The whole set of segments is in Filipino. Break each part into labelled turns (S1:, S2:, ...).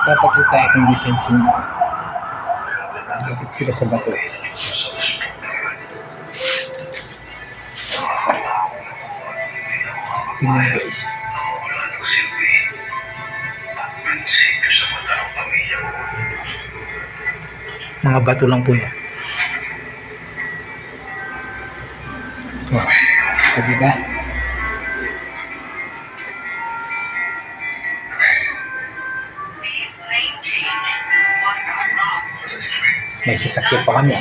S1: Papakita akong design sa inyo. Bakit sila sa bato? Tingnan guys. Mga bato lang po yan. So, diba? May sasakyan pa kami.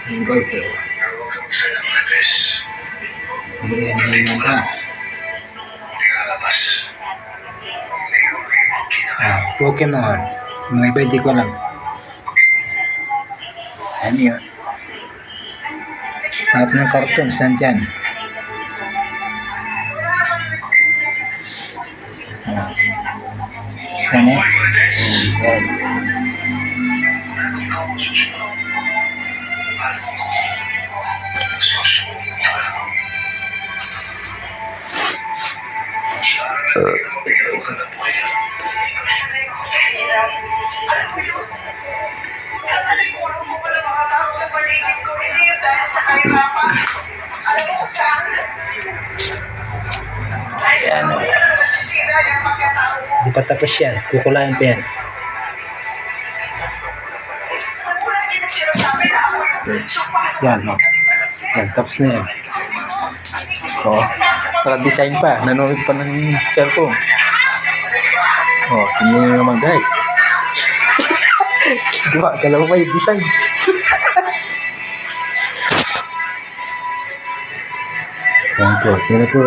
S1: Ayan guys, ayan na. Pokemon. Mga iba hindi ko alam. Ano yun? Lahat ng cartoons nandyan. Yan eh. Yan. Yan o. Di pa tapos yan. Kukulayan pa yan. Yan o. Yan, tapos na yan. O, naka-design pa. Nanonood pa ng cellphone. O, tingnan nyo naman guys. Diba, dalawa pa yung design. Yan po, yan po.